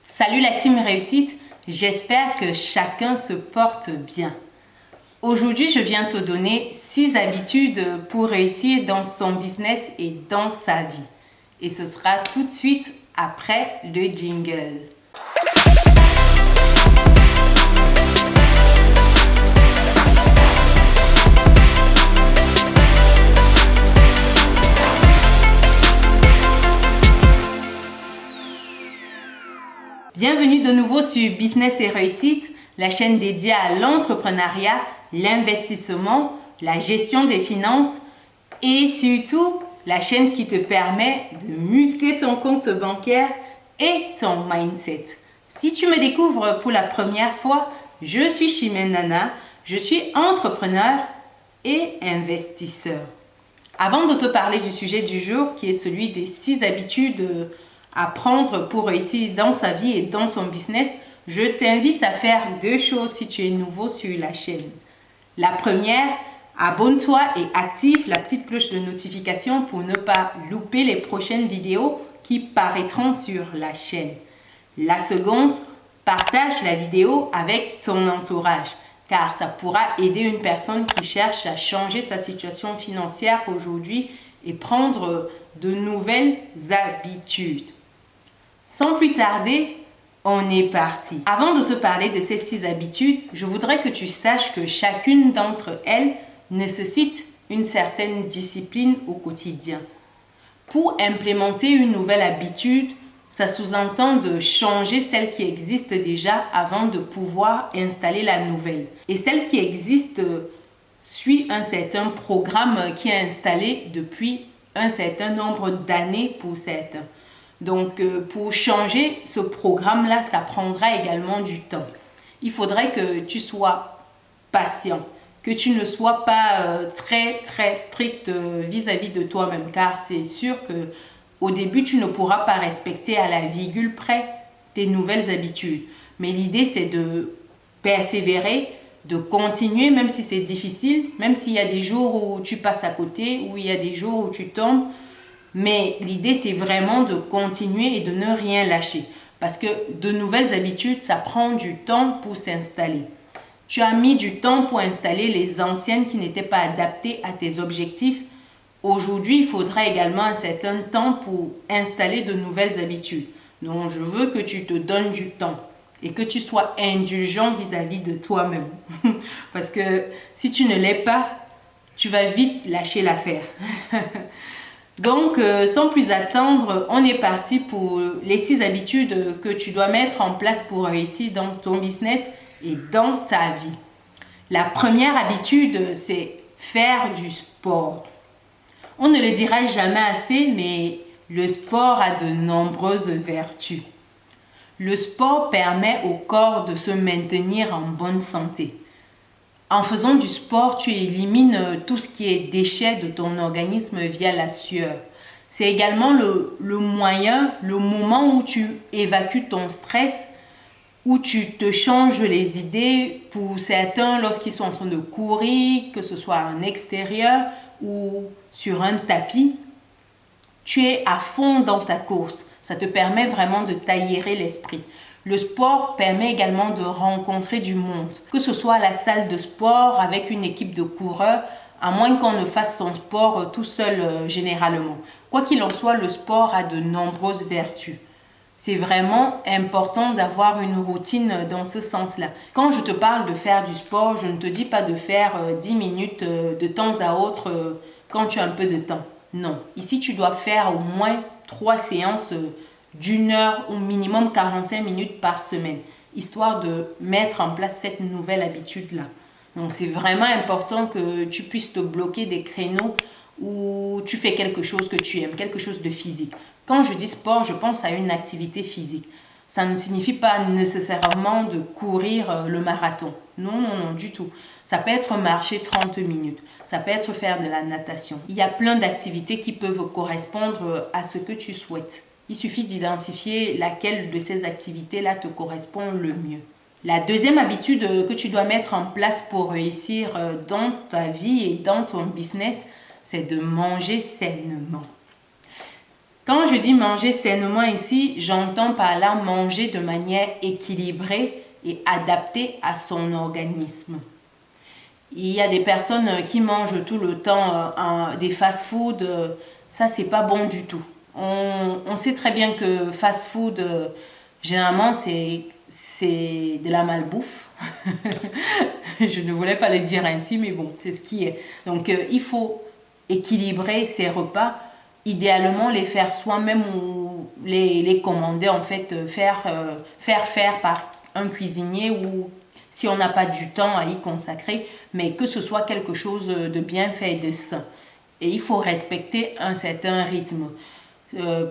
Salut la team réussite, j'espère que chacun se porte bien. Aujourd'hui, je viens te donner 6 habitudes pour réussir dans son business et dans sa vie. Et ce sera tout de suite après le jingle. Bienvenue de nouveau sur Business et Réussite, la chaîne dédiée à l'entrepreneuriat, l'investissement, la gestion des finances et surtout la chaîne qui te permet de muscler ton compte bancaire et ton mindset. Si tu me découvres pour la première fois, je suis Chimène Nana, je suis entrepreneur et investisseur. Avant de te parler du sujet du jour qui est celui des 6 habitudes à prendre pour réussir dans sa vie et dans son business, je t'invite à faire 2 choses si tu es nouveau sur la chaîne. La première, abonne-toi et active la petite cloche de notification pour ne pas louper les prochaines vidéos qui paraîtront sur la chaîne. La seconde, partage la vidéo avec ton entourage car ça pourra aider une personne qui cherche à changer sa situation financière aujourd'hui et prendre de nouvelles habitudes. Sans plus tarder, on est parti. Avant de te parler de ces 6 habitudes, je voudrais que tu saches que chacune d'entre elles nécessite une certaine discipline au quotidien. Pour implémenter une nouvelle habitude, ça sous-entend de changer celle qui existe déjà avant de pouvoir installer la nouvelle. Et celle qui existe suit un certain programme qui est installé depuis un certain nombre d'années pour certains. Donc, pour changer ce programme-là, ça prendra également du temps. Il faudrait que tu sois patient, que tu ne sois pas très strict vis-à-vis de toi-même, car c'est sûr que au début, tu ne pourras pas respecter à la virgule près tes nouvelles habitudes. Mais l'idée, c'est de persévérer, de continuer, même si c'est difficile, même s'il y a des jours où tu passes à côté, où il y a des jours où tu tombes. Mais l'idée, c'est vraiment de continuer et de ne rien lâcher. Parce que de nouvelles habitudes, ça prend du temps pour s'installer. Tu as mis du temps pour installer les anciennes qui n'étaient pas adaptées à tes objectifs. Aujourd'hui, il faudra également un certain temps pour installer de nouvelles habitudes. Donc, je veux que tu te donnes du temps et que tu sois indulgent vis-à-vis de toi-même. Parce que si tu ne l'es pas, tu vas vite lâcher l'affaire. Donc, sans plus attendre, on est parti pour les 6 habitudes que tu dois mettre en place pour réussir dans ton business et dans ta vie. La première habitude, c'est faire du sport. On ne le dira jamais assez, mais le sport a de nombreuses vertus. Le sport permet au corps de se maintenir en bonne santé. En faisant du sport, tu élimines tout ce qui est déchets de ton organisme via la sueur. C'est également le moyen, le moment où tu évacues ton stress, où tu te changes les idées. Pour certains, lorsqu'ils sont en train de courir, que ce soit en extérieur ou sur un tapis, tu es à fond dans ta course. Ça te permet vraiment de t'aérer l'esprit. Le sport permet également de rencontrer du monde, que ce soit à la salle de sport avec une équipe de coureurs, à moins qu'on ne fasse son sport tout seul généralement. Quoi qu'il en soit, le sport a de nombreuses vertus. C'est vraiment important d'avoir une routine dans ce sens-là. Quand je te parle de faire du sport, je ne te dis pas de faire 10 minutes de temps à autre quand tu as un peu de temps. Non, ici tu dois faire au moins 3 séances d'1 heure ou minimum 45 minutes par semaine, histoire de mettre en place cette nouvelle habitude-là. Donc, c'est vraiment important que tu puisses te bloquer des créneaux où tu fais quelque chose que tu aimes, quelque chose de physique. Quand je dis sport, je pense à une activité physique. Ça ne signifie pas nécessairement de courir le marathon. Non, du tout. Ça peut être marcher 30 minutes. Ça peut être faire de la natation. Il y a plein d'activités qui peuvent correspondre à ce que tu souhaites. Il suffit d'identifier laquelle de ces activités-là te correspond le mieux. La deuxième habitude que tu dois mettre en place pour réussir dans ta vie et dans ton business, c'est de manger sainement. Quand je dis manger sainement ici, j'entends par là manger de manière équilibrée et adaptée à son organisme. Il y a des personnes qui mangent tout le temps des fast-food. Ça, c'est pas bon du tout. On sait très bien que fast-food, généralement, c'est de la malbouffe. Je ne voulais pas le dire ainsi, mais bon, c'est ce qui est. Donc, il faut équilibrer ses repas. Idéalement, les faire soi-même ou les commander, en fait, faire par un cuisinier ou si on n'a pas du temps à y consacrer, mais que ce soit quelque chose de bien fait et de sain. Et il faut respecter un certain rythme.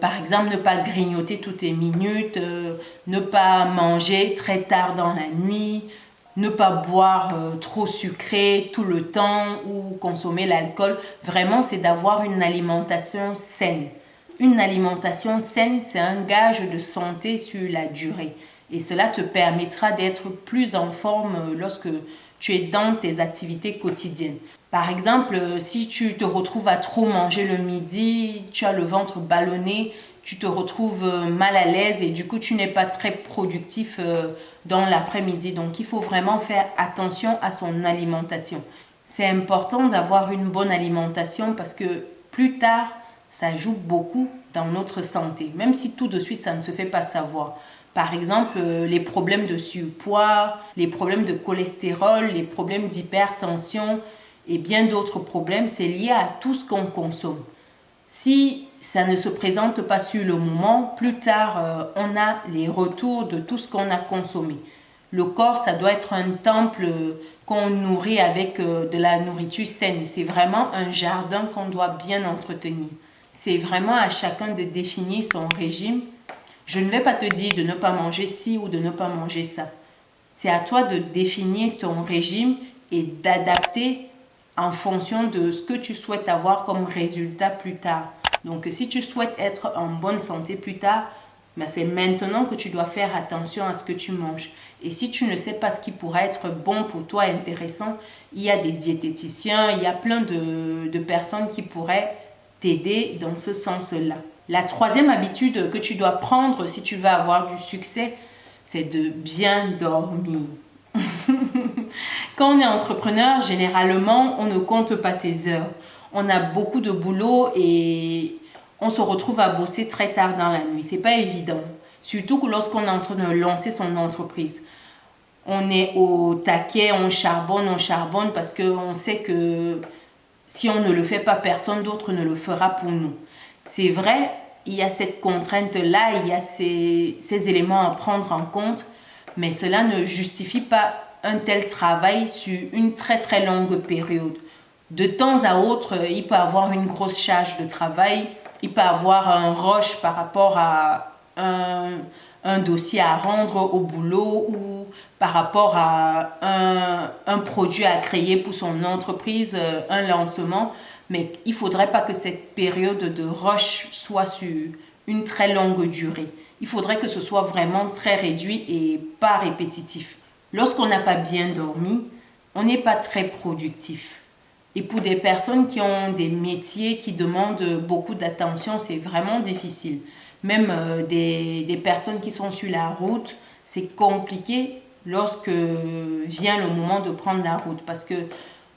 Par exemple, ne pas grignoter toutes les minutes, ne pas manger très tard dans la nuit, ne pas boire trop sucré tout le temps ou consommer l'alcool. Vraiment, c'est d'avoir une alimentation saine. Une alimentation saine, c'est un gage de santé sur la durée. Et cela te permettra d'être plus en forme lorsque tu es dans tes activités quotidiennes. Par exemple, si tu te retrouves à trop manger le midi, tu as le ventre ballonné, tu te retrouves mal à l'aise et du coup tu n'es pas très productif dans l'après-midi. Donc il faut vraiment faire attention à son alimentation. C'est important d'avoir une bonne alimentation parce que plus tard, ça joue beaucoup dans notre santé, même si tout de suite ça ne se fait pas savoir. Par exemple, les problèmes de surpoids, les problèmes de cholestérol, les problèmes d'hypertension et bien d'autres problèmes, c'est lié à tout ce qu'on consomme. Si ça ne se présente pas sur le moment, plus tard, on a les retours de tout ce qu'on a consommé. Le corps, ça doit être un temple qu'on nourrit avec de la nourriture saine. C'est vraiment un jardin qu'on doit bien entretenir. C'est vraiment à chacun de définir son régime. Je ne vais pas te dire de ne pas manger ci ou de ne pas manger ça. C'est à toi de définir ton régime et d'adapter en fonction de ce que tu souhaites avoir comme résultat plus tard. Donc, si tu souhaites être en bonne santé plus tard, ben c'est maintenant que tu dois faire attention à ce que tu manges. Et si tu ne sais pas ce qui pourrait être bon pour toi, intéressant, il y a des diététiciens, il y a plein de personnes qui pourraient t'aider dans ce sens-là. La troisième habitude que tu dois prendre si tu veux avoir du succès, c'est de bien dormir. Quand on est entrepreneur, généralement, on ne compte pas ses heures. On a beaucoup de boulot et on se retrouve à bosser très tard dans la nuit. C'est pas évident. Surtout que lorsqu'on est en train de lancer son entreprise. On est au taquet, on charbonne parce qu'on sait que si on ne le fait pas, personne d'autre ne le fera pour nous. C'est vrai, il y a cette contrainte-là, il y a ces éléments à prendre en compte, mais cela ne justifie pas un tel travail sur une très très longue période. De temps à autre, il peut avoir une grosse charge de travail, il peut avoir un rush par rapport à un dossier à rendre au boulot ou par rapport à un produit à créer pour son entreprise, un lancement. Mais il ne faudrait pas que cette période de rush soit sur une très longue durée. Il faudrait que ce soit vraiment très réduit et pas répétitif. Lorsqu'on n'a pas bien dormi, on n'est pas très productif. Et pour des personnes qui ont des métiers qui demandent beaucoup d'attention, c'est vraiment difficile. Même des personnes qui sont sur la route, c'est compliqué lorsque vient le moment de prendre la route parce que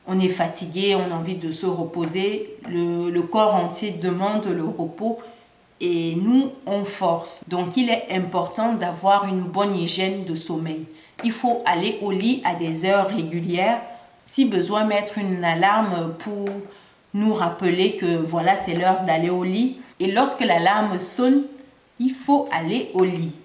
on est fatigué, on a envie de se reposer, le corps entier demande le repos et nous, on force. Donc, il est important d'avoir une bonne hygiène de sommeil. Il faut aller au lit à des heures régulières, si besoin mettre une alarme pour nous rappeler que voilà, c'est l'heure d'aller au lit. Et lorsque l'alarme sonne, il faut aller au lit.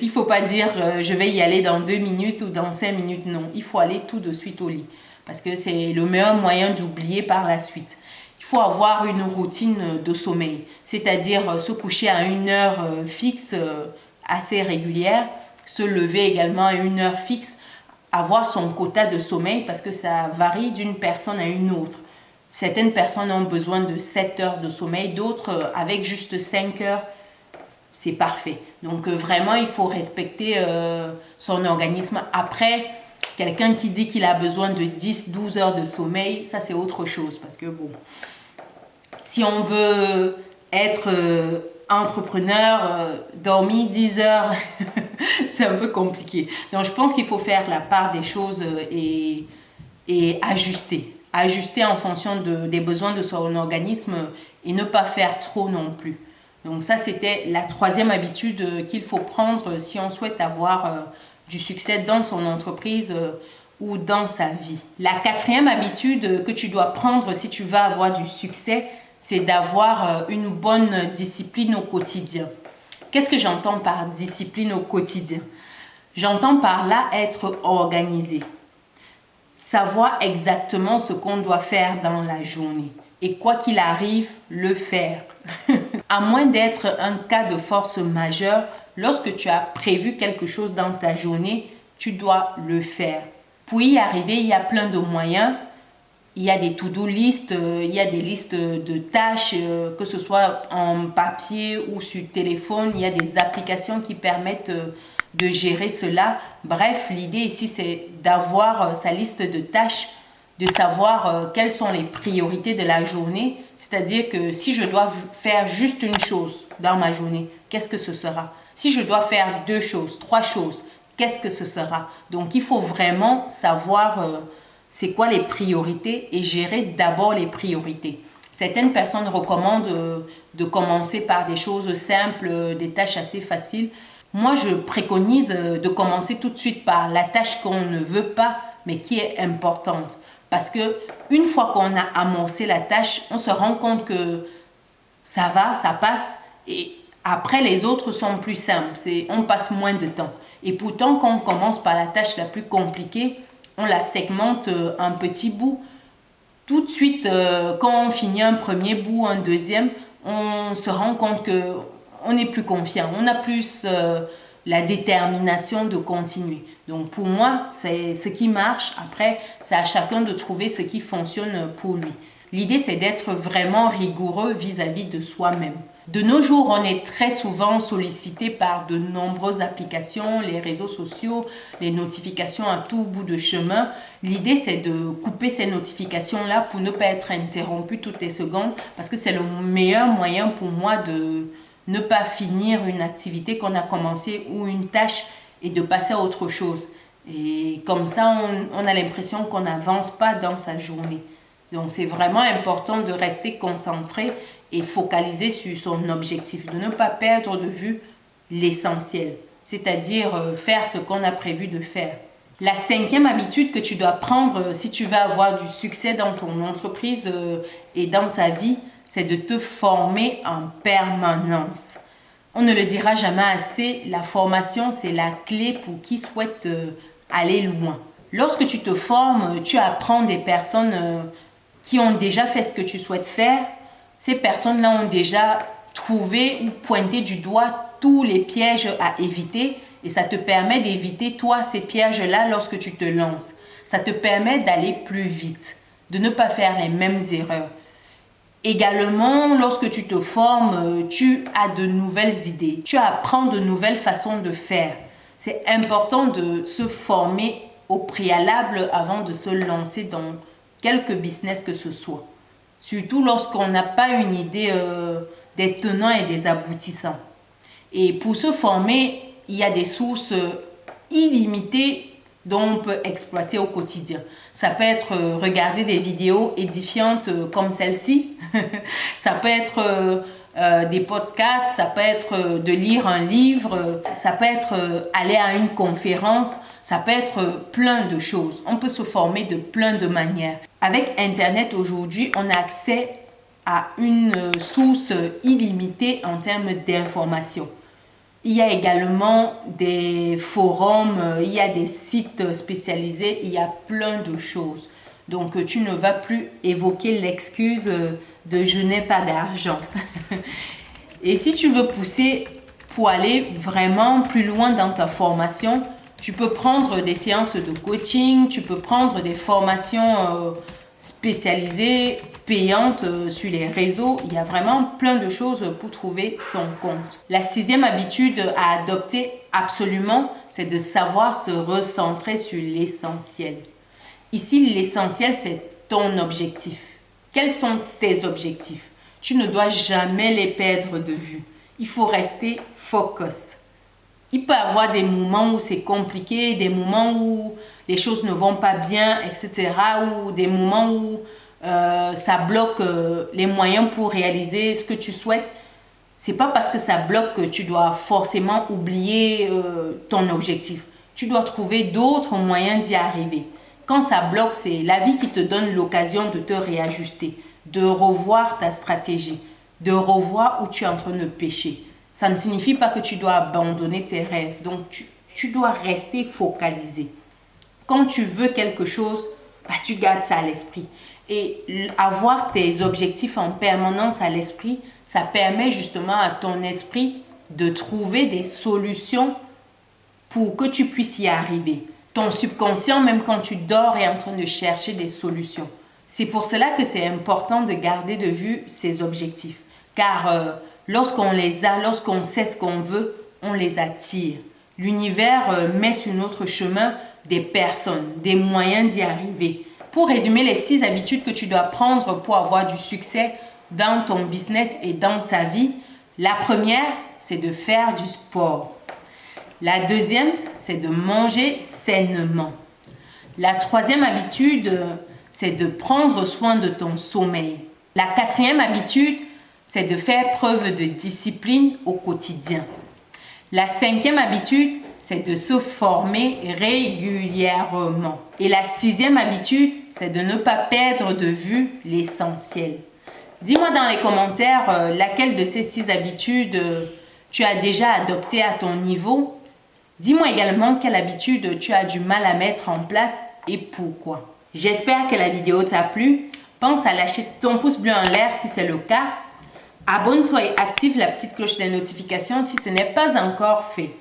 Il ne faut pas dire je vais y aller dans 2 minutes ou dans 5 minutes. Non, il faut aller tout de suite au lit. Parce que c'est le meilleur moyen d'oublier par la suite. Il faut avoir une routine de sommeil. C'est-à-dire se coucher à une heure fixe assez régulière. Se lever également à une heure fixe. Avoir son quota de sommeil parce que ça varie d'une personne à une autre. Certaines personnes ont besoin de 7 heures de sommeil, d'autres avec juste 5 heures. C'est parfait. Donc vraiment, il faut respecter son organisme. Après, quelqu'un qui dit qu'il a besoin de 10-12 heures de sommeil, ça c'est autre chose. Parce que bon, si on veut être entrepreneur, dormir 10 heures, c'est un peu compliqué. Donc, je pense qu'il faut faire la part des choses et ajuster. Ajuster en fonction des besoins de son organisme et ne pas faire trop non plus. Donc ça, c'était la troisième habitude qu'il faut prendre si on souhaite avoir du succès dans son entreprise ou dans sa vie. La quatrième habitude que tu dois prendre si tu veux avoir du succès, c'est d'avoir une bonne discipline au quotidien. Qu'est-ce que j'entends par discipline au quotidien? J'entends par là être organisé. Savoir exactement ce qu'on doit faire dans la journée. Et quoi qu'il arrive, le faire. À moins d'être un cas de force majeure, lorsque tu as prévu quelque chose dans ta journée, tu dois le faire. Pour y arriver, il y a plein de moyens. Il y a des to-do list, il y a des listes de tâches, que ce soit en papier ou sur téléphone. Il y a des applications qui permettent de gérer cela. Bref, l'idée ici, c'est d'avoir sa liste de tâches, de savoir quelles sont les priorités de la journée. C'est-à-dire que si je dois faire juste une chose dans ma journée, qu'est-ce que ce sera? Si je dois faire 2 choses, 3 choses, qu'est-ce que ce sera? Donc, il faut vraiment savoir c'est quoi les priorités et gérer d'abord les priorités. Certaines personnes recommandent de commencer par des choses simples, des tâches assez faciles. Moi, je préconise de commencer tout de suite par la tâche qu'on ne veut pas, mais qui est importante. Parce que une fois qu'on a amorcé la tâche, on se rend compte que ça va, ça passe. Et après, les autres sont plus simples. On passe moins de temps. Et pourtant, quand on commence par la tâche la plus compliquée, on la segmente en petits bouts. Tout de suite, quand on finit un premier bout, un deuxième, on se rend compte qu'on est plus confiant. On a plus la détermination de continuer. Donc pour moi, c'est ce qui marche. Après, c'est à chacun de trouver ce qui fonctionne pour lui. L'idée, c'est d'être vraiment rigoureux vis-à-vis de soi-même. De nos jours, on est très souvent sollicité par de nombreuses applications, les réseaux sociaux, les notifications à tout bout de chemin. L'idée, c'est de couper ces notifications-là pour ne pas être interrompu toutes les secondes parce que c'est le meilleur moyen pour moi de ne pas finir une activité qu'on a commencée ou une tâche et de passer à autre chose. Et comme ça, on a l'impression qu'on n'avance pas dans sa journée. Donc, c'est vraiment important de rester concentré et focalisé sur son objectif, de ne pas perdre de vue l'essentiel, c'est-à-dire faire ce qu'on a prévu de faire. La cinquième habitude que tu dois prendre si tu veux avoir du succès dans ton entreprise et dans ta vie, c'est de te former en permanence. On ne le dira jamais assez, la formation, c'est la clé pour qui souhaite aller loin. Lorsque tu te formes, tu apprends des personnes qui ont déjà fait ce que tu souhaites faire. Ces personnes-là ont déjà trouvé ou pointé du doigt tous les pièges à éviter et ça te permet d'éviter, toi, ces pièges-là lorsque tu te lances. Ça te permet d'aller plus vite, de ne pas faire les mêmes erreurs. Également, lorsque tu te formes, tu as de nouvelles idées, tu apprends de nouvelles façons de faire. C'est important de se former au préalable avant de se lancer dans quelque business que ce soit. Surtout lorsqu'on n'a pas une idée des tenants et des aboutissants. Et pour se former, il y a des sources illimitées dont on peut exploiter au quotidien. Ça peut être regarder des vidéos édifiantes comme celle-ci. Ça peut être des podcasts, ça peut être de lire un livre, ça peut être aller à une conférence, ça peut être plein de choses. On peut se former de plein de manières. Avec Internet aujourd'hui, on a accès à une source illimitée en termes d'informations. Il y a également des forums, il y a des sites spécialisés, il y a plein de choses. Donc, tu ne vas plus évoquer l'excuse de je n'ai pas d'argent. Et si tu veux pousser pour aller vraiment plus loin dans ta formation, tu peux prendre des séances de coaching, tu peux prendre des formations spécialisées, payantes sur les réseaux. Il y a vraiment plein de choses pour trouver son compte. La sixième habitude à adopter absolument, c'est de savoir se recentrer sur l'essentiel. Ici, l'essentiel, c'est ton objectif. Quels sont tes objectifs? tu ne dois jamais les perdre de vue. Il faut rester focus. Il peut y avoir des moments où c'est compliqué, des moments où les choses ne vont pas bien, etc. Ou des moments où ça bloque les moyens pour réaliser ce que tu souhaites. C'est pas parce que ça bloque que tu dois forcément oublier ton objectif. Tu dois trouver d'autres moyens d'y arriver. Quand ça bloque, c'est la vie qui te donne l'occasion de te réajuster, de revoir ta stratégie, de revoir où tu es en train de pécher. Ça ne signifie pas que tu dois abandonner tes rêves. Donc, tu dois rester focalisé. Quand tu veux quelque chose, tu gardes ça à l'esprit. Et avoir tes objectifs en permanence à l'esprit, ça permet justement à ton esprit de trouver des solutions pour que tu puisses y arriver. Ton subconscient, même quand tu dors, est en train de chercher des solutions. C'est pour cela que c'est important de garder de vue ses objectifs. Car lorsqu'on les a, lorsqu'on sait ce qu'on veut, on les attire. L'univers met sur notre chemin des personnes, des moyens d'y arriver. Pour résumer les 6 habitudes que tu dois prendre pour avoir du succès dans ton business et dans ta vie, la première, c'est de faire du sport. La deuxième, c'est de manger sainement. La troisième habitude, c'est de prendre soin de ton sommeil. La quatrième habitude, c'est de faire preuve de discipline au quotidien. La cinquième habitude, c'est de se former régulièrement. Et la sixième habitude, c'est de ne pas perdre de vue l'essentiel. Dis-moi dans les commentaires laquelle de ces 6 habitudes tu as déjà adopté à ton niveau. Dis-moi également quelle habitude tu as du mal à mettre en place et pourquoi. J'espère que la vidéo t'a plu. Pense à lâcher ton pouce bleu en l'air si c'est le cas. Abonne-toi et active la petite cloche des notifications si ce n'est pas encore fait.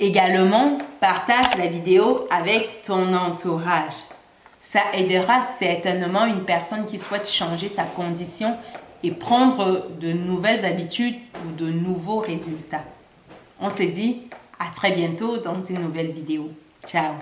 Également, partage la vidéo avec ton entourage. Ça aidera certainement une personne qui souhaite changer sa condition et prendre de nouvelles habitudes ou de nouveaux résultats. On se dit à très bientôt dans une nouvelle vidéo. Ciao!